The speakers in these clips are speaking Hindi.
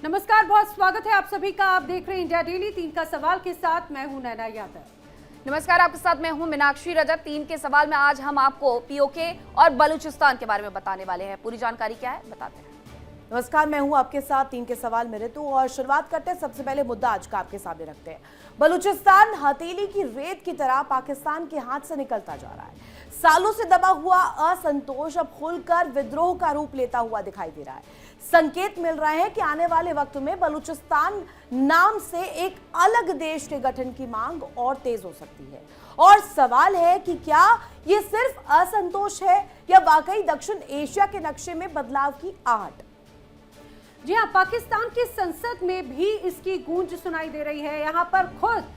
नमस्कार, बहुत स्वागत है आप सभी का। आप देख रहे हैं इंडिया डेली। 3 का सवाल के साथ मैं हूं नैना यादव। नमस्कार, आपके साथ मैं हूं मीनाक्षी रजक। 3 के सवाल में आज हम आपको पीओके और बलूचिस्तान के बारे में बताने वाले हैं। पूरी जानकारी क्या है बताते हैं। नमस्कार, मैं हूं आपके साथ 3 के सवाल में ऋतु। और शुरुआत करते हैं, सबसे पहले मुद्दा आज का आपके सामने रखते हैं। बलूचिस्तान हथेली की रेत की तरह पाकिस्तान के हाथ से निकलता जा रहा है। सालों से दबा हुआ असंतोष अब खुलकर विद्रोह का रूप लेता हुआ दिखाई दे रहा है। संकेत मिल रहे हैं कि आने वाले वक्त में बलूचिस्तान नाम से एक अलग देश के गठन की मांग और तेज हो सकती है। और सवाल है कि क्या ये सिर्फ असंतोष है या वाकई दक्षिण एशिया के नक्शे में बदलाव की आहट। जी हाँ, पाकिस्तान की संसद में भी इसकी गूंज सुनाई दे रही है। यहाँ पर खुद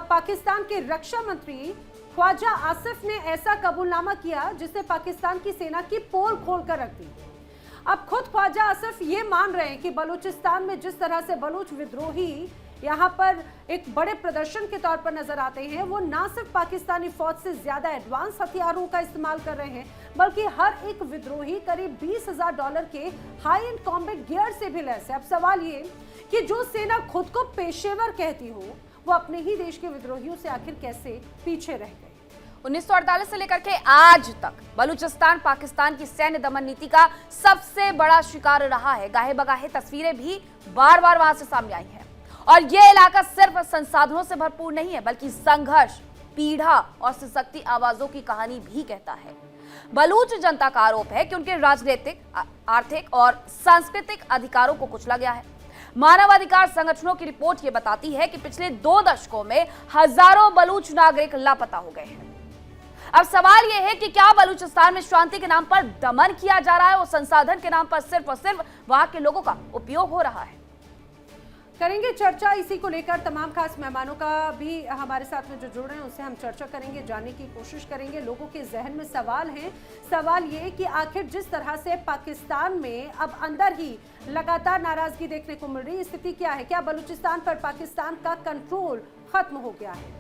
पाकिस्तान के रक्षा मंत्री ख्वाजा आसिफ ने ऐसा कबूलनामा किया जिससे पाकिस्तान की सेना की पोल खोलकर रख दी। अब खुद ख्वाजा आसिफ ये मान रहे हैं कि बलूचिस्तान में जिस तरह से बलूच विद्रोही यहाँ पर एक बड़े प्रदर्शन के तौर पर नजर आते हैं, वो ना सिर्फ पाकिस्तानी फौज से ज्यादा एडवांस हथियारों का इस्तेमाल कर रहे हैं, बल्कि हर एक विद्रोही करीब $20,000 के हाई एंड कॉम्बैट गियर से भी लैस है। अब सवाल ये कि जो सेना खुद को पेशेवर कहती हो, वो अपने ही देश के विद्रोहियों से आखिर कैसे पीछे रह गई। 1948 से लेकर के आज तक बलूचिस्तान पाकिस्तान की सैन्य दमन नीति का सबसे बड़ा शिकार रहा है। गाहे बगाहे तस्वीरें भी बार बार वहां से सामने आई हैं। और यह इलाका सिर्फ संसाधनों से भरपूर नहीं है, बल्कि संघर्ष, पीड़ा और सशक्ति आवाजों की कहानी भी कहता है। बलूच जनता का आरोप है कि उनके राजनीतिक, आर्थिक और सांस्कृतिक अधिकारों को कुचला गया है। मानवाधिकार संगठनों की रिपोर्ट ये बताती है कि पिछले 2 दशकों में हजारों बलूच नागरिक लापता हो गए हैं। अब सवाल यह है कि क्या बलूचिस्तान में शांति के नाम पर दमन किया जा रहा है और संसाधन के नाम पर सिर्फ और सिर्फ वहां के लोगों का उपयोग हो रहा है। करेंगे चर्चा इसी को लेकर। तमाम खास मेहमानों का भी हमारे साथ में जो जुड़ रहे हैं उससे हम चर्चा करेंगे, जानने की कोशिश करेंगे। लोगों के जहन में सवाल हैं। सवाल ये कि आखिर जिस तरह से पाकिस्तान में अब अंदर ही लगातार नाराजगी देखने को मिल रही है, स्थिति क्या है? क्या बलूचिस्तान पर पाकिस्तान का कंट्रोल खत्म हो गया है?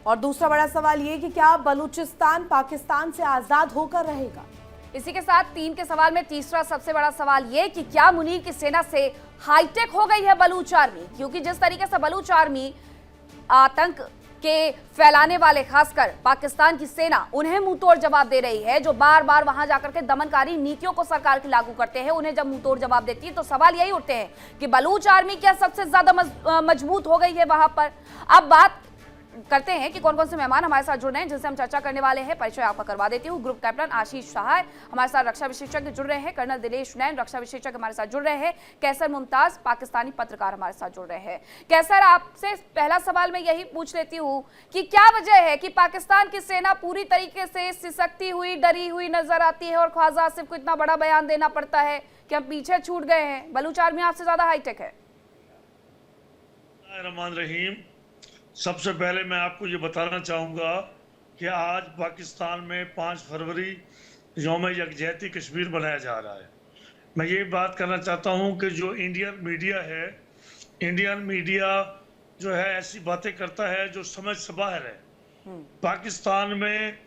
और दूसरा बड़ा सवाल ये कि क्या बलूचिस्तान पाकिस्तान से आजाद होकर रहेगा। इसी के साथ 3 के सवाल में तीसरा सबसे बड़ा सवाल ये कि क्या मुनीर की सेना से हाईटेक हो गई है बलूच आर्मी, क्योंकि जिस तरीके से बलूच आर्मी आतंक के फैलाने वाले, खासकर पाकिस्तान की सेना, उन्हें मुंहतोड़ जवाब दे रही है, जो बार बार वहां जाकर के दमनकारी नीतियों को सरकार की लागू करते हैं, उन्हें जब मुंहतोड़ जवाब देती है तो सवाल यही उठते हैं कि बलूच आर्मी क्या सबसे ज्यादा मजबूत हो गई है वहां पर। अब बात करते हैं कि कौन कौन से मेहमान हमारे साथ जुड़ रहे हैं, जिनसे हम चर्चा करने वाले हैं। परिचय आपका करवा देती हूँ। ग्रुप कैप्टन आशीष शाह हमारे साथ रक्षा विशेषज्ञ जुड़ रहे हैं। कर्नल दिनेश नैन रक्षा विशेषज्ञ हमारे साथ जुड़ रहे हैं। कैसर मुमताज पाकिस्तानी पत्रकार हमारे साथ जुड़ रहे हैं। कैसर, आपसे पहला सवाल मैं यही पूछ लेती हूँ कि क्या वजह है कि पाकिस्तान की सेना पूरी तरीके से सिसकती हुई, डरी हुई नजर आती है और ख्वाजा आसिफ को इतना बड़ा बयान देना पड़ता है कि हम पीछे छूट गए हैं, बलूच आर्मी आपसे ज्यादा हाईटेक है। रहमान रहीम, सबसे पहले मैं आपको ये बताना चाहूँगा कि आज पाकिस्तान में 5 फरवरी यौम यकजहती कश्मीर मनाया जा रहा है। मैं ये बात करना चाहता हूँ कि जो इंडियन मीडिया है, इंडियन मीडिया जो है ऐसी बातें करता है जो समझ से बाहर है। पाकिस्तान में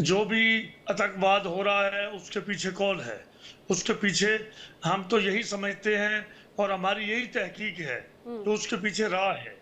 जो भी आतंकवाद हो रहा है उसके पीछे कौन है, उसके पीछे हम तो यही समझते हैं और हमारी यही तहकीक है तो उसके पीछे राह है।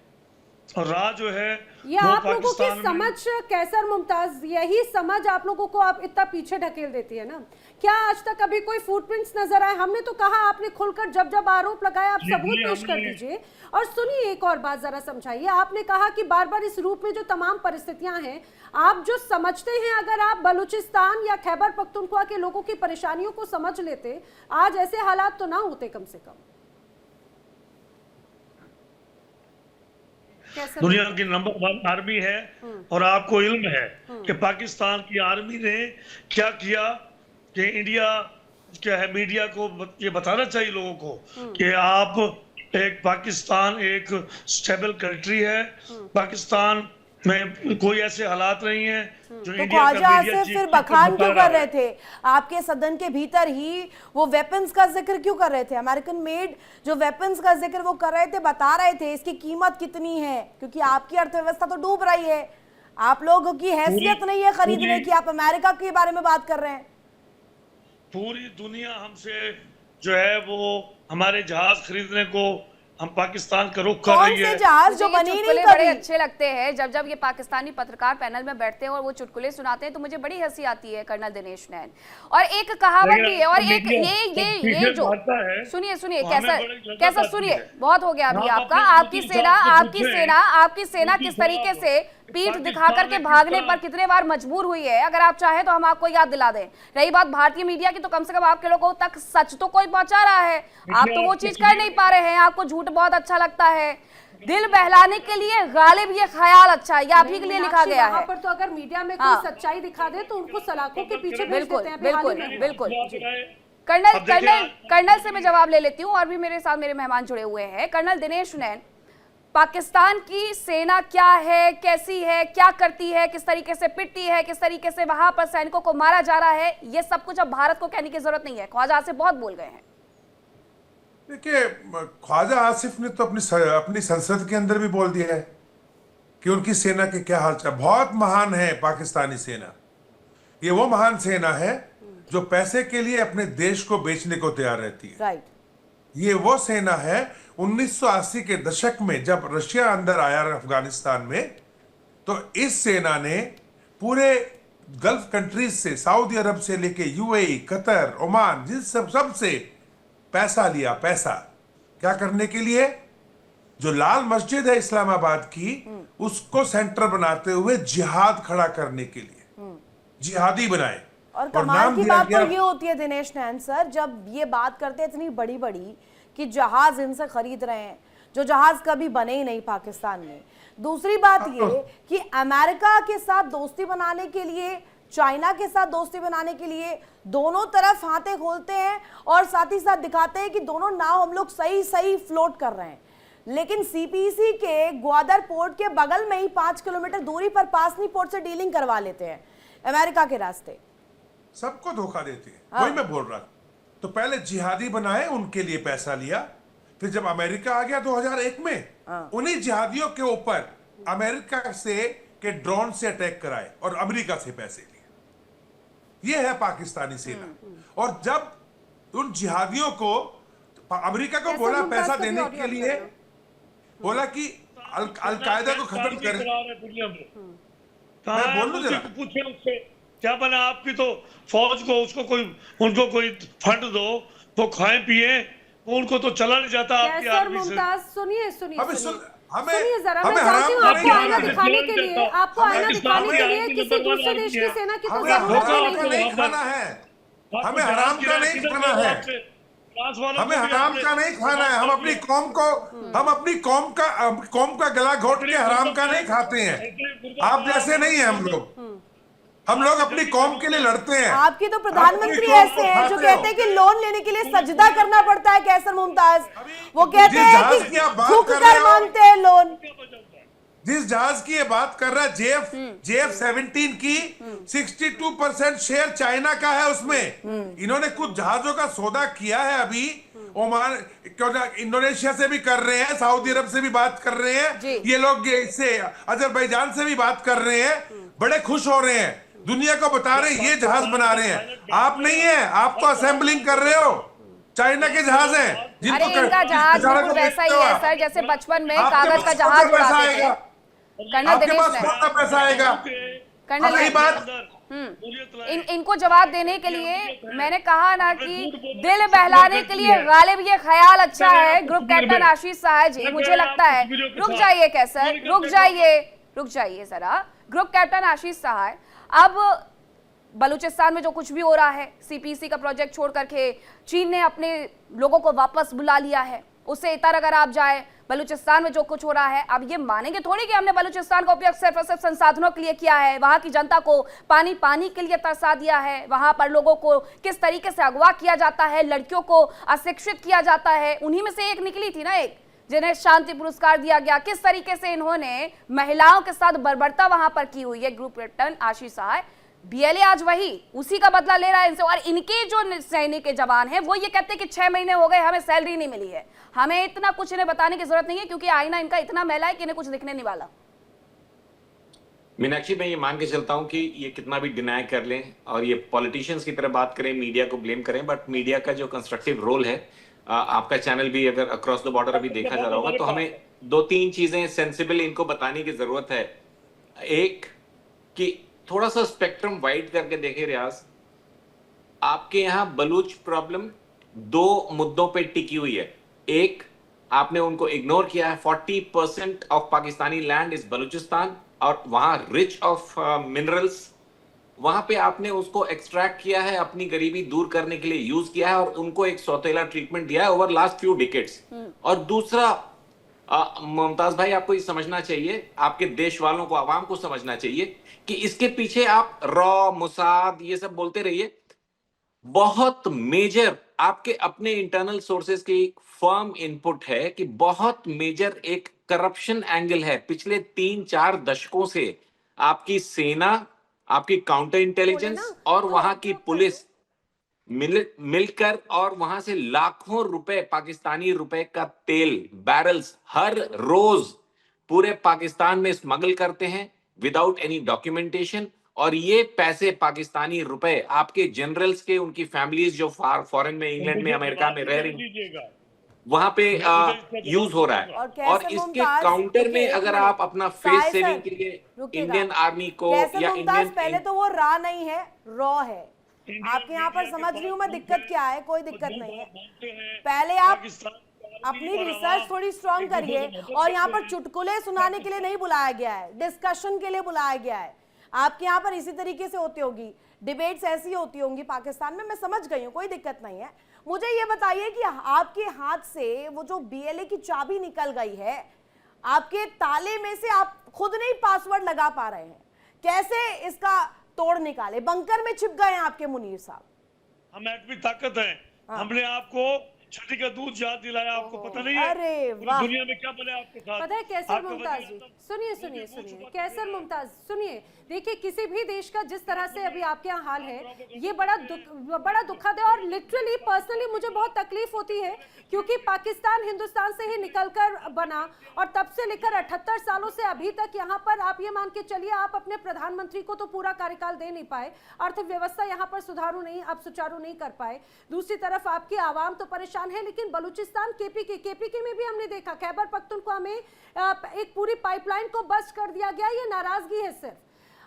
और राह जो है ये आप लोगों की समझ, कैसर मुमताज, यही समझ आप लोगों को आप इतना पीछे ढकेल देती है ना। क्या आज तक अभी कोई फुटप्रिंट्स नजर आए? हमने तो कहा, आपने खुलकर जब जब आरोप लगाया आप सबूत पेश कर दीजिए। और सुनिए, एक और बात जरा समझाइए। आपने कहा कि बार बार इस रूप में जो तमाम परिस्थितियां हैं, आप जो समझते हैं, अगर आप बलूचिस्तान या खैबर पख्तूनख्वा के लोगों की परेशानियों को समझ लेते, आज ऐसे हालात तो ना होते कम से कम। दुनिया की नंबर 1 आर्मी है और आपको इल्म है कि पाकिस्तान की आर्मी ने क्या किया कि इंडिया क्या है, मीडिया को ये बताना चाहिए लोगों को कि आप पाकिस्तान एक स्टेबल कंट्री है। पाकिस्तान में कोई ऐसे हालात नहीं है जो तो इंडिया ख्वाजा का आसिफ फिर बखान क्यों कर रहे थे? आपके सदन के भीतर ही वो वेपन्स का जिक्र क्यों कर रहे थे? अमेरिकन मेड जो वेपन्स का जिक्र वो कर रहे थे, बता रहे थे इसकी कीमत कितनी है, क्योंकि आपकी अर्थव्यवस्था तो डूब रही है, आप लोगों की हैसियत नहीं है खरीदने की, आप अमेरिका के बारे में बात कर रहे हैं। पूरी दुनिया हमसे जो है वो हमारे जहाज खरीदने को हम पाकिस्तान का रुख कर कौन रही से है। जहाज जो मुझे ये बने ही नहीं चुटकुले बड़े कभी? अच्छे लगते हैं जब ये पाकिस्तानी पत्रकार पैनल में बैठते हैं और वो चुटकुले सुनाते हैं तो मुझे बड़ी हंसी आती है कर्नल दिनेश नैन। और एक कहावत लेकिन भी है और एक मीडिया ये जो मारता है, सुनिए तो कैसा हमें बड़ी जल्दत कैसा आती सुनिए, है। बहुत हो गया अभी आप आपका। अपने आपकी मोदी सेना साहब से आपकी पूछें, सेना आपकी सेना मोदी किस तरीके साहब, से पीठ दिखा पाकिस्तान करके में भागने किस पर तरह- कितने बार मजबूर हुई है, अगर आप चाहें तो हम आपको याद दिला दें। रही बात भारतीय मीडिया की, तो कम से कम आपके लोगों तक सच तो कोई पहुंचा रहा है, आप तो वो चीज कर नहीं पा रहे हैं। आपको झूठ बहुत अच्छा लगता है, दिल बहलाने के लिए गालिब ये ख्याल अच्छा है, ये आप ही के लिए लिखा गया वहाँ है। पर तो अगर मीडिया में हाँ। कोई सच्चाई दिखा दे तो उनको सलाखों के पीछे भेज बिल्कुल देते हैं। अभी हाल ही बिल्कुल में। बिल्कुल। अब देखिए, कर्नल से मैं जवाब ले लेती हूँ, और भी मेरे साथ मेरे मेहमान जुड़े हुए हैं। कर्नल दिनेश नैन, पाकिस्तान की सेना क्या है, कैसी है, क्या करती है, किस तरीके से पिटती है, किस तरीके से वहां पर सैनिकों को मारा जा रहा है, ये सब कुछ अब भारत को कहने की जरूरत नहीं है, ख्वाजा आसिफ बहुत बोल गए हैं। देखिए, ख्वाजा आसिफ ने तो अपनी संसद के अंदर भी बोल दिया है कि उनकी सेना के क्या हाल चाल। बहुत महान है पाकिस्तानी सेना। ये वो महान सेना है जो पैसे के लिए अपने देश को बेचने को तैयार रहती है। राइट। ये वो सेना है 1980 के दशक में जब रशिया अंदर आया अफगानिस्तान में, तो इस सेना ने पूरे गल्फ कंट्रीज से, सऊदी अरब से लेके यूएई, कतर, ओमान, जिन सब से पैसा लिया। पैसा क्या करने के लिए? जो लाल मस्जिद है इस्लामाबाद की, उसको सेंटर बनाते हुए जिहाद खड़ा करने के लिए जिहादी बनाए। और कमाल नाम की दिया बात तो गया- ये होती है दिनेश नैन सर, जब ये बात करते हैं इतनी बड़ी बड़ी कि जहाज इनसे खरीद रहे हैं, जो जहाज कभी बने ही नहीं पाकिस्तान में। दूसरी बात ये कि अमेरिका के साथ दोस्ती बनाने के लिए, चाइना के साथ दोस्ती बनाने के लिए दोनों तरफ हाथे खोलते हैं और साथ ही साथ दिखाते हैं कि दोनों नाव हम लोग सही सही फ्लोट कर रहे हैं। लेकिन सीपीसी के ग्वादर पोर्ट के बगल में ही 5 किलोमीटर दूरी पर पासनी पोर्ट से डीलिंग करवा लेते हैं अमेरिका के रास्ते। सबको धोखा देते हैं। हाँ। वही मैं बोल रहा था। तो पहले जिहादी बनाए, उनके लिए पैसा लिया, फिर जब अमेरिका आ गया 2001 में, उन्हीं जिहादियों के ऊपर अमेरिका से के ड्रोन से अटैक कराए और अमेरिका से पैसे लिए। यह है पाकिस्तानी सेना। और जब उन जिहादियों को अमेरिका को बोला पैसा देने के लिए, बोला कि अलकायदा को खत्म करें। मैं बोल लूं जरा? पूछे उससे क्या बना आपकी तो फौज को, उसको कोई, उनको कोई फंड दो, वो खाएं पिए, उनको तो चला नहीं जाता आपकी कैसर आर्मी से। मुमताज, सुनिए सुनिए हमें सुनिए हमें सुनिए जरा, मैं हमें चाहती हूँ हराम आपको नहीं आईना खाना दिखाने है। के लिए, आपको हमें आईना इस्लाम दिखाने के में लिए आईना किसी नंबर दूसरे वन देश की किया। सेना की तो हमें जरूरत हराम ही का नहीं है। नहीं खाना है। हमें हराम का नहीं खाना है। हमें हराम का नहीं खाना है। हम अपनी कौम का गला घोट के हराम का नहीं खाते हैं। आप जैसे नहीं है हम लोग अपनी कौम के लिए लड़ते हैं। आपकी तो आप प्रधानमंत्री अपनी कौम ऐसे को हैं जो खाते हो। कहते हैं कि लोन लेने के लिए सजदा करना पड़ता है। कैसर मुमताज वो कहते जिस हैं जहाज कि की आप बात झुक कर कर रहे हो, मांगते हैं लोन। जिस जहाज की ये बात कर रहा है, जेएफ 17 की 62% शेयर चाइना का है उसमें। इन्होंने कुछ जहाजों का सौदा किया है अभी, ओमान, इंडोनेशिया से भी कर रहे हैं, सऊदी अरब से भी बात कर रहे जी। हैं, ये लोग इससे अजरबैजान से भी बात कर रहे हैं। बड़े खुश हो रहे हैं, दुनिया को बता रहे हैं ये जहाज बना रहे हैं। आप नहीं है, आप तो असेंबलिंग कर रहे हो। चाइना के जहाज हैं अरे इनका जहाज बिल्कुल वैसा ही है सर, जैसे बचपन में कागज का जहाज उड़ाते थे। कर्नल आपके दिनेश पास नैन, कौन सा पैसा आएगा? कर्नल रही नैन, बात इनको जवाब देने के लिए मैंने कहा ना कि दिल बहलाने के लिए गालिब ये ख्याल अच्छा है। ग्रुप कैप्टन आशीष सहाय जी, मुझे लगता है, रुक जाइए कैसर, रुक जाइए जरा। ग्रुप कैप्टन आशीष सहाय, अब बलूचिस्तान में जो कुछ भी हो रहा है, सीपीसी का प्रोजेक्ट छोड़ करके चीन ने अपने लोगों को वापस बुला लिया है, उससे इतर अगर आप जाए बलूचिस्तान में जो कुछ हो रहा है, अब ये मानेंगे थोड़ी कि हमने बलूचिस्तान का उपयोग सिर्फ और सिर्फ संसाधनों के लिए किया है, वहां की जनता को पानी के लिए तरसा दिया है, वहां पर लोगों को किस तरीके से अगवा किया जाता है, लड़कियों को अशिक्षित किया जाता है। उन्हीं में से एक निकली थी ना, एक जिन्हें शांति पुरस्कार दिया गया, किस तरीके से इन्होंने महिलाओं के साथ बर्बरता वहां पर की हुई है। ग्रुप कैप्टन आशीष सहाय, बीएलए आज वही उसी का बदला ले रहा है इनसे। और इनके जो सैनिक के जवान हैं वो ये कहते हैं कि 6 महीने हो गए हमें सैलरी नहीं मिली है। हमें इतना कुछ इन्हें बताने की जरूरत नहीं है, क्योंकि आईना इनका इतना मैला है कि इन्हें कुछ दिखने नहीं वाला। मीनाक्षी, मैं ये मान के चलता हूं कि ये कितना भी डिनाई कर लें और ये पॉलिटिशियंस की तरह बात करें, मीडिया को ब्लेम करें, बट मीडिया का जो कंस्ट्रक्टिव रोल है, आपका चैनल भी अगर अक्रॉस द बॉर्डर अभी देखा जा रहा होगा, तो हमें 2-3 चीजें सेंसिबल इनको बताने की जरूरत है। एक, कि थोड़ा सा स्पेक्ट्रम वाइड करके देखे रियाज, आपके यहां बलूच प्रॉब्लम 2 मुद्दों पे टिकी हुई है। एक, आपने उनको इग्नोर किया है। 40% of Pakistani land is Balochistan और वहां रिच ऑफ मिनरल्स, वहां पे आपने उसको एक्सट्रैक्ट किया है, अपनी गरीबी दूर करने के लिए यूज किया है और उनको एक सौतेला ट्रीटमेंट दिया है ओवर लास्ट फ्यू डिकेड्स। और दूसरा, मुमताज भाई, आपको ये समझना चाहिए, आपके देश वालों को, आवाम को समझना चाहिए कि इसके पीछे आप रॉ, मुसाद, ये सब बोलते रहिए, बहुत मेजर आपके अपने इंटरनल सोर्सेज की फर्म इनपुट है कि बहुत मेजर एक करप्शन एंगल है। पिछले 3-4 दशकों से आपकी सेना, आपकी काउंटर इंटेलिजेंस और वहां की पुलिस मिलकर और वहां से लाखों रुपए, पाकिस्तानी रुपए का तेल बैरल्स हर रोज पूरे पाकिस्तान में स्मगल करते हैं विदाउट एनी डॉक्यूमेंटेशन। और ये पैसे, पाकिस्तानी रुपए, आपके जनरल्स के, उनकी फैमिलीज जो फॉरेन में, इंग्लैंड में, अमेरिका में रह रही, वहां पे यूज हो रहा है। और इसके काउंटर में अगर आप अपना फेस सेविंग के लिए इंडियन आर्मी को या इंडियन, पहले तो वो रा नहीं है, रॉ है। आपके यहाँ पर समझ रही हूँ मैं दिक्कत क्या है, कोई दिक्कत नहीं है। पहले आप अपनी रिसर्च थोड़ी स्ट्रांग करिए। और यहाँ पर चुटकुले सुनाने के लिए नहीं बुलाया गया है, डिस्कशन के लिए बुलाया गया है। आपके यहाँ पर इसी तरीके से होती होगी, डिबेट्स ऐसी होती होंगी पाकिस्तान में, मैं समझ गई हूँ, कोई दिक्कत नहीं है। मुझे ये बताइए कि आपके हाथ से वो जो बीएलए की चाबी निकल गई है, आपके ताले में से आप खुद नहीं पासवर्ड लगा पा रहे हैं, कैसे इसका तोड़ निकाले? बंकर में छिप गए हैं आपके मुनीर साहब। हम एटमी ताकत हैं। हमने आपको छठी का दूध याद दिलाया, आपको पता नहीं है? अरे वाह, दुनिया में क्या बने आपके साथ? पता है कैसर मुमताज जी, सुनिए कैसर मुमताज, सुनिए, देखिए किसी भी देश का जिस तरह से अभी आपके यहाँ हाल है, ये बड़ा दुखद है। और लिटरली पर्सनली मुझे बहुत तकलीफ होती है, क्योंकि पाकिस्तान हिंदुस्तान से ही निकलकर बना और तब से लेकर 78 सालों से अभी तक यहाँ पर आप ये मान के चलिए, आप अपने प्रधानमंत्री को तो पूरा कार्यकाल दे नहीं पाए, अर्थव्यवस्था यहाँ पर सुचारू नहीं कर पाए। दूसरी तरफ आपकी आवाम तो परेशान है, लेकिन बलूचिस्तान केपीके में भी हमने देखा, खैबर पख्तूनख्वा में एक पूरी पाइपलाइन को बस्ट कर दिया गया। ये नाराजगी है सिर्फ।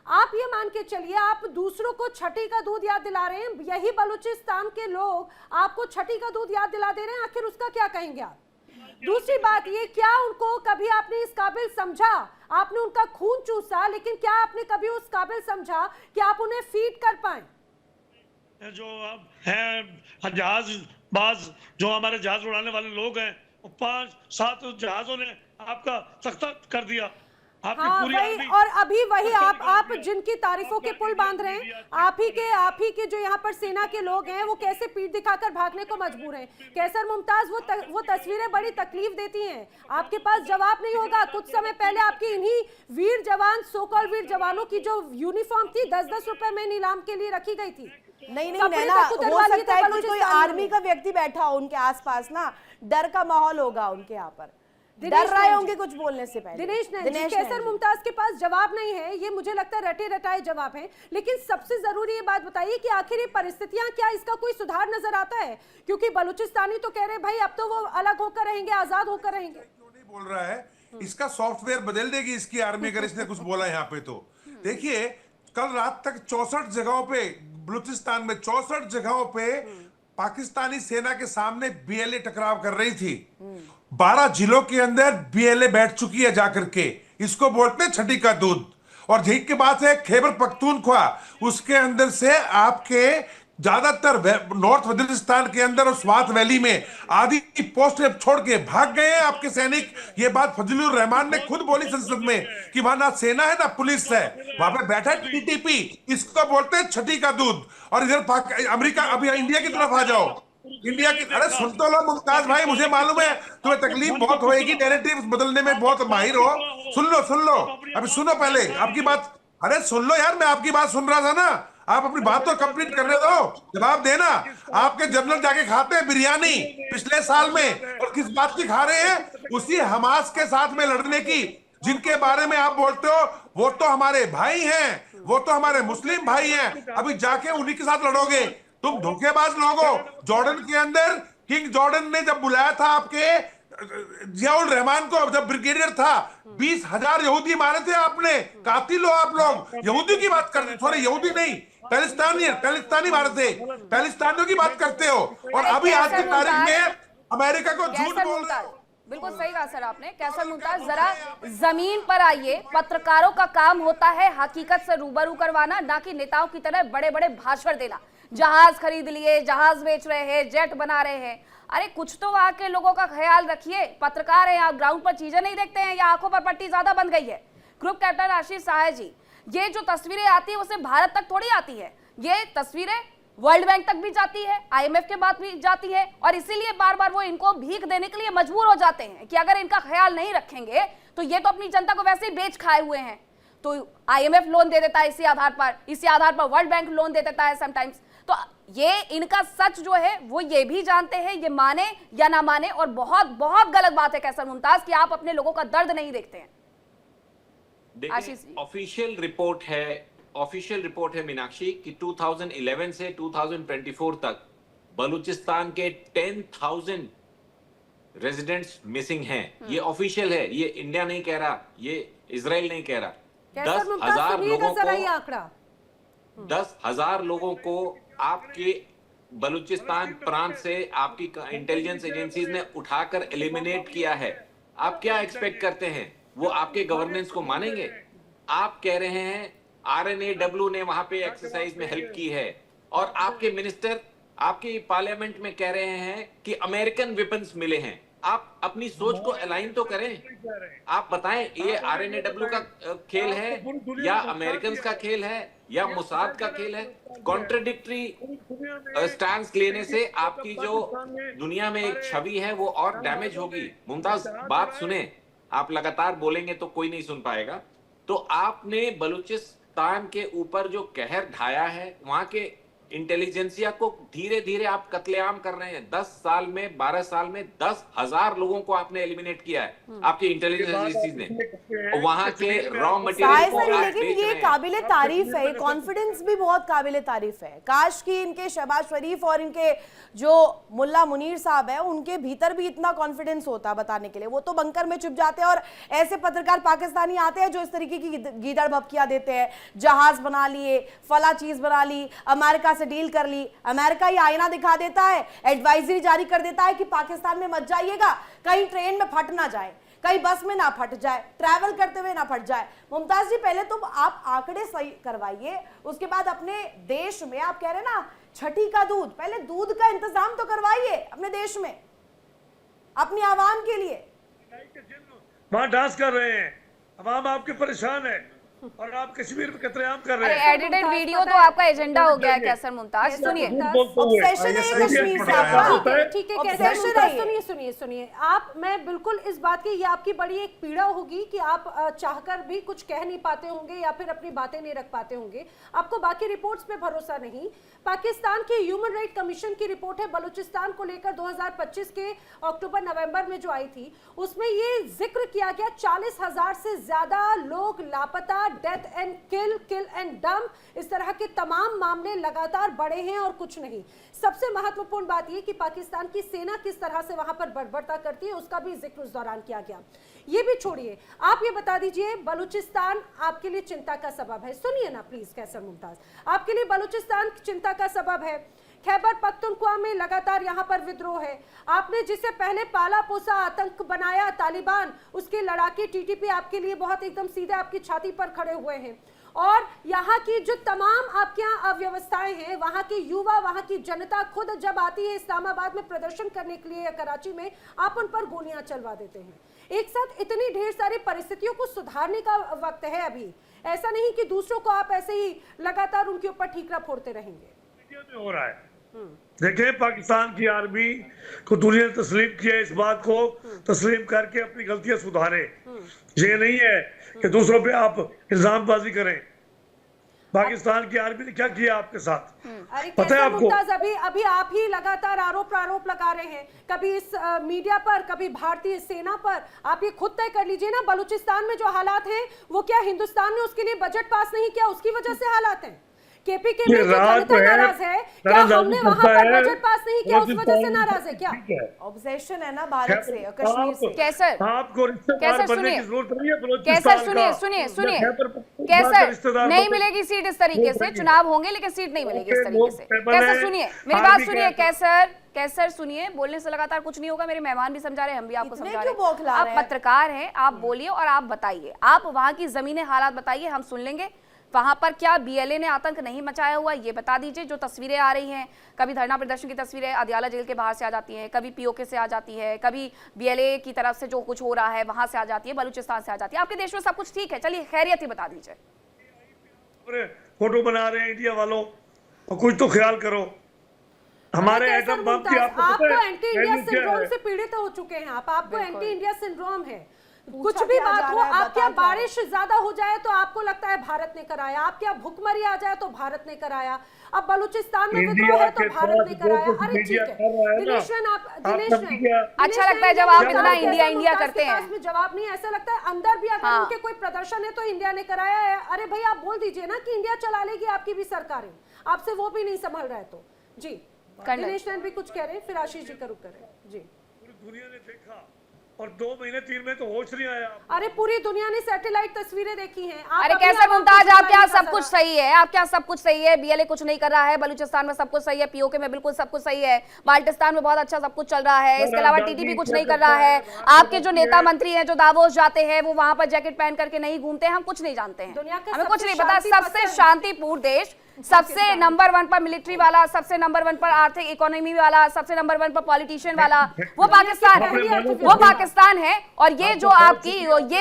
आप ये मान के चलिए, आप दूसरों को छठी का दूध याद दिला रहे हैं, यही बलूचिस्तान के लोग आपको छठी का दूध याद दिला दे रहे हैं, आखिर उसका क्या कहेंगे आप? दूसरी बात ये, क्या उनको कभी आपने इस काबिल समझा? आपने उनका खून चूसा, लेकिन क्या आपने कभी उस काबिल समझा कि आप उन्हें फीड कर पाए? जो हैं जहाजबाज, जो हमारे जहाज उड़ाने वाले लोग हैं, 5-7 जहाजों ने आपका तख्ता कर दिया। हाँ वही, और अभी वही आप जिनकी तारीफों के पुल बांध रहे हैं, आप ही के जो यहाँ पर सेना के लोग हैं, वो कैसे पीठ दिखाकर भागने को मजबूर हैं। कैसर मुमताज, वो तस्वीरें बड़ी तकलीफ देती हैं। आपके पास जवाब नहीं होगा। कुछ समय पहले आपकी इन्हीं वीर जवान, सोकॉल वीर जवानों की जो यूनिफॉर्म थी 10-10 रुपए में नीलाम के लिए रखी गई थी। नहीं नैना, हो सकता है कोई आर्मी का व्यक्ति बैठा हो उनके आसपास ना, डर का माहौल होगा उनके यहाँ पर, डर रहे होंगे कुछ बोलने से पहले। दिनेश कैसर मुमताज के पास जवाब नहीं है, ये मुझे लगता है रटे रटाए जवाब हैं। लेकिन सबसे जरूरी ये बात बताइए कि आखिर ये परिस्थितियां, क्या इसका कोई सुधार नजर आता है? क्योंकि बलूचिस्तानी तो कह रहे भाई अब तो वो अलग होकर रहेंगे, आजाद होकर रहेंगे। क्यों नहीं बोल रहा है? इसका सॉफ्टवेयर बदल देगी इसकी आर्मी अगर इसने कुछ बोला यहाँ पे तो। देखिए, कल रात तक 64 जगहों पे, बलूचिस्तान में 64 जगहों पे पाकिस्तानी सेना के सामने बीएलए टकराव कर रही थी। 12 जिलों के अंदर बीएलए बैठ चुकी है जाकर के, इसको बोलते हैं छठी का दूध। और यही के बाद है खैबर पख्तूनख्वा, उसके अंदर से आपके ज्यादातर नॉर्थ वजीरिस्तान के अंदर और स्वात वैली में आधी पोस्ट छोड़ के भाग गए हैं आपके सैनिक। ये बात फजलुर रहमान ने खुद बोली संसद में कि वहां ना सेना है ना पुलिस है, वहां पे बैठा है टीटीपी, इसको बोलते हैं छठी का दूध। और इधर अमेरिका, अभी इंडिया की तरफ आ जाओ, इंडिया की, अरे सुन तो लो मुमताज भाई, मुझे मालूम है तुम्हें तकलीफ बहुत होएगी, नैरेटिव बदलने में बहुत माहिर हो। सुन लो अभी सुनो पहले आपकी बात। अरे सुन लो यार, मैं आपकी बात सुन रहा था ना, आप अपनी बात तो कंप्लीट करने दो, जवाब देना। आपके जनरल जाके खाते हैं बिरयानी पिछले साल में, और किस बात की खा रहे हैं? उसी हमास के साथ में लड़ने की, जिनके बारे में आप बोलते हो वो तो हमारे भाई हैं, वो तो हमारे मुस्लिम भाई हैं, अभी जाके उन्हीं के साथ लड़ोगे। तुम धोखेबाज लोग हो। जॉर्डन के अंदर किंग जॉर्डन ने जब बुलाया था आपके जियाउल रहमान को, जब ब्रिगेडियर था, 20,000 यहूदी मारे थे आपने। कातिल हो आप लोग। यहूदी की बात करते, सॉरी यहूदी नहीं, पैलेस्टानी मारे थे, पैलेस्टानियों की बात करते हो। और अभी आज की तारीख में अमेरिका को झूठ बोल रहे हो। बिल्कुल सही कहा सर आपने। कैसर मुमताज, जरा जमीन पर आइए। पत्रकारों का काम होता है हकीकत से रूबरू करवाना, ना कि नेताओं की तरह बड़े बड़े भाषण देना। जहाज खरीद लिए, जहाज बेच रहे हैं, जेट बना रहे हैं। अरे कुछ तो वहां के लोगों का ख्याल रखिए। पत्रकार हैं आप, ग्राउंड पर चीजें नहीं देखते हैं या आंखों पर पट्टी ज्यादा बन गई है। ग्रुप कैप्टन आशीष सहाय जी, ये जो तस्वीरें आती है वो सिर्फ भारत तक थोड़ी आती है, ये तस्वीरें वर्ल्ड बैंक तक भी जाती है, IMF के बाद भी जाती है। और इसीलिए बार बार वो इनको भीख देने के लिए मजबूर हो जाते हैं कि अगर इनका ख्याल नहीं रखेंगे तो ये तो अपनी जनता को वैसे ही बेच खाए हुए हैं। तो IMF लोन दे देता है इसी आधार पर वर्ल्ड बैंक लोन दे देता है समटाइम्स। तो ये इनका सच जो है वो ये भी जानते हैं, ये माने या ना माने। और बहुत बहुत गलत बात है कैसर मुमताज कि आप अपने लोगों का दर्द नहीं देखते हैं। देखिए, ऑफिशियल रिपोर्ट है मीनाक्षी कि 2011 से 2024 तक बलूचिस्तान के 10,000 रेजिडेंट्स मिसिंग हैं। ये ऑफिशियल है, ये इंडिया नहीं कह रहा, ये इजराइल नहीं कह रहा। 10,000 लोगों को आपके बलूचिस्तान प्रांत से आपकी इंटेलिजेंस एजेंसीज ने उठाकर एलिमिनेट किया है। आप क्या एक्सपेक्ट करते हैं वो आपके गवर्नेंस को मानेंगे? आप कह रहे हैं RNAW ने वहां पे एक्सरसाइज में हेल्प की है, और आपके मिनिस्टर आपके पार्लियामेंट में कह रहे हैं कि अमेरिकन वेपन्स मिले हैं। आप अपनी सोच को अलाइन तो करें। आप बताएं ये RNAW का खेल है या अमेरिकन का खेल है या मोसाद का खेल है? कॉन्ट्रडिक्टरी स्टैंड लेने से आपकी जो दुनिया में एक छवि है वो और डैमेज होगी। मुमताज, बात सुने, आप लगातार बोलेंगे तो कोई नहीं सुन पाएगा। तो आपने बलूचिस्तान के ऊपर जो कहर ढाया है, वहां के इंटेलिजेंसिया को धीरे धीरे आप कत्लेआम कर रहे हैं। 10 साल में 12 साल में 10,000 लोगों को आपने एलिमिनेट किया है आपकी इंटेलिजेंस एजेंसीज ने। वहां के रॉ मटेरियल को आप लेकिन बेच ये रहे हैं। काबिले तारीफ है, कॉन्फिडेंस भी बहुत काबिले तारीफ है। काश कि इनके शहबाज शरीफ और इनके जो मुल्ला मुनीर साहब है उनके भीतर भी इतना कॉन्फिडेंस होता बताने के लिए। वो तो बंकर में छुप जाते हैं और ऐसे पत्रकार पाकिस्तानी आते हैं जो इस तरीके की गीदड़ भपकियां देते हैं। जहाज बना लिए, फला चीज बना ली, अमेरिका से डील कर ली। अमेरिका ये आईना दिखा देता है, एडवाइजरी जारी कर देता है कि पाकिस्तान में मत जाइएगा, कहीं ट्रेन में फट ना जाए, कहीं बस में ना फट जाए, ट्रैवल करते हुए ना फट जाए। मुमताज जी, पहले तो आप आंकड़े सही करवाइए, उसके बाद अपने देश में, आप कह रहे हैं ना छठी का दूध, पहले दूध का इंतजाम तो करवाइए अपने देश में अपनी आवाम के लिए। वहां डांस कर रहे हैं, आवाम आपके परेशान है और आप कश्मीर में कतलेआम कर रहे हैं। एडिटेड वीडियो तो आपका एजेंडा हो गया है कैसर मुमताज। सुनिए, ऑब्सेशन है ये कश्मीर से आपका। ठीक है कैसर मुमताज, सुनिए आप, मैं बिल्कुल इस बात की, ये आपकी बड़ी एक पीड़ा होगी कि आप चाहकर भी कुछ कह नहीं पाते होंगे या फिर अपनी बातें नहीं रख पाते होंगे, आपको बाकी रिपोर्ट्स पे भरोसा नहीं। पाकिस्तान के ह्यूमन राइट कमीशन की रिपोर्ट है बलूचिस्तान को लेकर 2025 के अक्टूबर-नवंबर में जो आई थी, उसमें ये जिक्र किया गया 40,000 से ज्यादा लोग लापता, death and kill and dump, इस तरह के तमाम मामले लगातार बढ़े हैं और कुछ नहीं। सबसे महत्वपूर्ण बात यह कि पाकिस्तान की सेना किस तरह से वहां पर बर्बरता करती है उसका भी जिक्र उस दौरान किया गया। ये भी छोड़िए, आप ये बता दीजिए बलूचिस्तान आपके लिए चिंता का सबब है? सुनिए ना प्लीज कैसर मुमताज, आपके लिए बलूचिस्तान चिंता का सबब है। खैबर पख्तूनख्वा में लगातार यहाँ पर विद्रोह है। आपने जिसे पहले पाला पोसा आतंक बनाया तालिबान, उसके लड़ाके TTP आपके लिए बहुत एकदम सीधे आपकी छाती पर खड़े हुए हैं। और यहाँ की जो तमाम आपके यहाँ अव्यवस्थाएं हैं, वहाँ के युवा, वहाँ की जनता खुद जब आती है इस्लामाबाद में प्रदर्शन करने के लिए या कराची में, आप उन पर गोलियां चलवा देते हैं। एक साथ इतनी ढेर सारी परिस्थितियों को सुधारने का वक्त है अभी। ऐसा नहीं कि दूसरों को आप ऐसे ही लगातार उनके ऊपर ठीकरा फोड़ते रहेंगे। हो रहा है, देखिए पाकिस्तान की आर्मी को दुनिया ने तस्लीम किया, इस बात को तस्लीम करके अपनी गलतियां सुधारे। ये नहीं है कि दूसरों पे आप इल्जामबाजी करें। पाकिस्तान की आर्मी ने क्या किया आपके साथ? अरे पता है कैसे आपको? मुमताज, अभी आप ही लगातार आरोप लगा रहे हैं, कभी इस मीडिया पर, कभी भारतीय सेना पर। आप ये खुद तय कर लीजिए ना, बलूचिस्तान में जो हालात हैं वो क्या हिंदुस्तान ने उसके लिए बजट पास नहीं किया, उसकी वजह से हालात हैं? केपीके में ये जो रात जनता है, नाराज है, क्या नाराज हमने वहां करता पर है, बजट पास नहीं किया उस वजह से बलूचिस्तान नाराज है क्या? ठीक है। ऑब्सेशन है ना भारत से, कश्मीर से। कैसर आपको रिश्तेदार कैसर बनने सुनिए, की जरूरत नहीं है कैसर बलूचिस्तान सुनिए का। सुनिए मैं सुनिए, खैबर पख्तूनख्वा का कैसर रिश्तेदार नहीं बनने- मिलेगी सीट इस तरीके से, चुनाव होंगे लेकिन सीट नहीं मिलेगी इस ओके, तरीके से। वो कैसर मैंने सुनिए मेरी आर्मी बात का- सुनिए, कैसर कैसर सुनिए, बोलने से लगातार कुछ नहीं होगा। मेरे मेहमान भी समझा रहे हैं, हम भी आपको इतने समझा क्यों रहे बौखला हैं। आप रहे हैं? पत्रकार हैं, आप बोलिए और आप बताइए, आप वहां की जमीनी हालात बताइए, हम सुन लेंगे। वहां पर क्या बीएलए ने आतंक नहीं मचाया हुआ, ये बता दीजिए। जो तस्वीरें आ रही हैं, कभी धरना प्रदर्शन की तस्वीरें अदियाला जेल के बाहर से आ जाती हैं, कभी पीओके से आ जाती है, कभी बीएलए की तरफ से जो कुछ हो रहा है वहां से आ जाती है, बलूचिस्तान से आ जाती है। आपके देश में सब कुछ ठीक है, चलिए खैरियत ही बता दीजिए। अरे, फोटो बना रहे हैं इंडिया वालों, और कुछ तो ख्याल करो। हमारे कैसर एटम बम की मुमताज, आपको पता आपको है एंटी इंडिया value क्या सिंड्रोम है? से पीड़ित हो चुके हैं आप, आपको बिल्कुल। एंटी इंडिया सिंड्रोम है। पूछा कुछ भी क्या बात जा हो, रहा है, आप क्या बता क्या बारिश ज्यादा हो जाए तो आपको लगता है भारत ने कराया, आप क्या भुखमरी आ जाए तो भारत ने कराया, अब बलूचिस्तान में विद्रोह इंडिया है तो के भारत साथ ने जो कराया। कुछ अरे ठीक मीडिया है कर रहा है ना, दिनेश रैन, आप दिनेश आप रैन, क्या- दिनेश अच्छा लगता है रैन, जब ये आप मुमताज इतना कैसर इंडिया इंडिया मुमताज करते के पास हैं। में जवाब नहीं, ऐसा लगता है अंदर भी अगर हाँ। उनके कोई प्रदर्शन है तो इंडिया ने कराया है। अरे भाई आप बोल दीजिए ना कि इंडिया चला लेगी आपकी भी सरकारें, आपसे वो भी नहीं संभल रहा है तो। जी दिनेश रैन भी कुछ कह रहे हैं, फिर आशीष जी का रुख करें। जी पूरी दुनिया ने देखा, और 2 महीने 3 महीने तो होश नहीं आया। अरे पूरी दुनिया ने सैटेलाइट तस्वीरें देखी हैं। आप अरे अपनी कैसर आवाम मुमताज, को आप क्या सुनाइए सब जरा। कुछ सही है, आप क्या सब कुछ सही है, बीएलए कुछ नहीं कर रहा है, बलूचिस्तान में सब कुछ सही है, पीओके में बिल्कुल सब कुछ सही है, बाल्टिस्तान में बहुत अच्छा सब कुछ चल रहा है, इसके अलावा टीटीपी कुछ नहीं कर रहा है। आपके जो नेता मंत्री हैं जो दावोस जाते हैं वो वहां पर जैकेट पहन करके नहीं घूमते हैं, हम कुछ नहीं जानते हैं, दुनिया का हमें कुछ सबसे नहीं पता। शांति सबसे पसंद- शांतिपूर्ण देश, सबसे नंबर 1 पर मिलिट्री वाला, सबसे नंबर 1 पर आर्थिक इकोनॉमी वाला, सबसे नंबर 1 पर पॉलिटिशियन वाला, वो पाकिस्तान है, वो पाकिस्तान है। और ये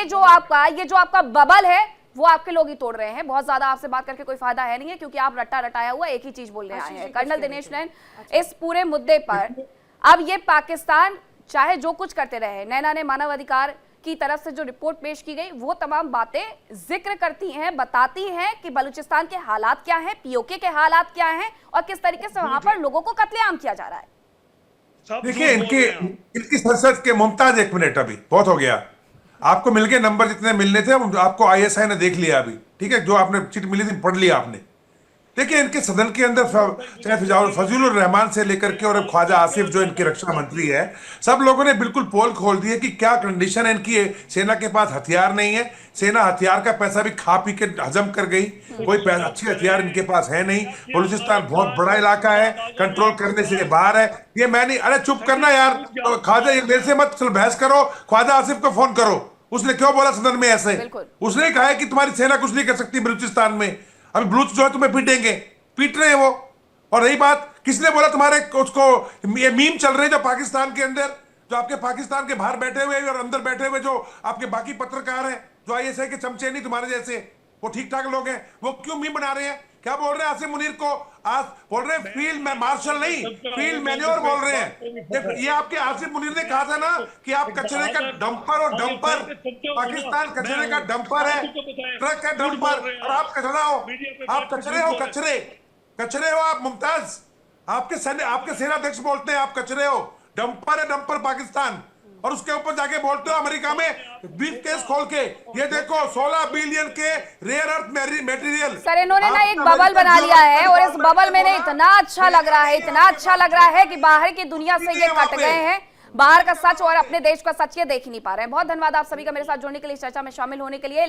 जो आपका बबल है वो आपके लोग ही तोड़ रहे हैं। बहुत ज्यादा आपसे बात करके कोई फायदा है नहीं है, क्योंकि आप रट्टा रटाया हुआ एक ही चीज बोलने आए हैं। कर्नल दिनेश रैन, इस पूरे मुद्दे पर अब ये पाकिस्तान चाहे जो कुछ करते रहे, नैना ने मानव अधिकार की तरफ से जो रिपोर्ट पेश की गई वो तमाम बातें जिक्र करती हैं, बताती हैं कि बलूचिस्तान के हालात क्या हैं, पीओके के हालात क्या हैं और किस तरीके से वहां पर लोगों को कत्लेआम किया जा रहा है। सब देखिए झूठ बोल रहे हैं। इनकी संसद के मुमताज, 1 मिनट, अभी बहुत हो गया। आपको मिल गए नंबर जितने मिलने थे, आपको आईएसआई ने देख लिया अभी, ठीक है, जो आपने चिट मिली थी पढ़ लिया आपने। देखिए इनके सदन के अंदर चाहे फजलुर रहमान से लेकर के और ख्वाजा आसिफ जो इनके रक्षा मंत्री है, सब लोगों ने बिल्कुल पोल खोल दी है कि क्या कंडीशन है इनकी। सेना के पास हथियार नहीं है, सेना हथियार का पैसा भी खा पी के हजम कर गई, कोई अच्छे हथियार इनके पास है नहीं। बलूचिस्तान बहुत बड़ा इलाका है, कंट्रोल करने से बाहर है। ये मैं नहीं, अरे चुप करना यार, तो ख्वाजा ये देर से मत बहस करो, ख्वाजा आसिफ को फोन करो। उसने क्यों बोला सदन में ऐसे? उसने कहा है कि तुम्हारी सेना कुछ नहीं कर सकती बलूचिस्तान में, अभी बलूच जो है तुम्हें पीटेंगे, पीट रहे हैं वो। और रही बात, किसने बोला तुम्हारे उसको, ये मीम चल रहे हैं जो पाकिस्तान के अंदर, जो आपके पाकिस्तान के बाहर बैठे हुए और अंदर बैठे हुए जो आपके बाकी पत्रकार हैं, जो आईएसआई के चमचे नहीं तुम्हारे जैसे, वो ठीक ठाक लोग हैं, वो क्यों मीम बना रहे हैं? क्या बोल रहे हैं आसिफ मुनीर को? आज बोल रहे हैं फील्ड मार्शल नहीं, फील्ड मैन्योर बोल रहे हैं। ये आपके आसिफ मुनीर ने कहा था ना कि आप कचरे का डंपर और डंपर, पाकिस्तान कचरे का डंपर है, ट्रक है डंपर, और आप कचरा हो, आप कचरे हो, कचरे हो आप मुमताज। आपके सेना अध्यक्ष बोलते हैं आप कचरे हो, डंपर है डंपर पाकिस्तान। और उसके ऊपर जाके बोलते हो अमेरिका में ब्रीफ केस खोल के, ये देखो 16 बिलियन के रेयर अर्थ मटेरियल। सर इन्होंने ना एक बबल बना लिया है और इस बबल में ना इतना अच्छा लग रहा है, इतना अच्छा लग रहा है कि बाहर की दुनिया से ये कट गए हैं, बाहर का सच और अपने देश का सच ये देख ही नहीं पा रहे हैं। बहुत धन्यवाद आप सभी का मेरे साथ जुड़ने के लिए, इस चर्चा में शामिल होने के लिए।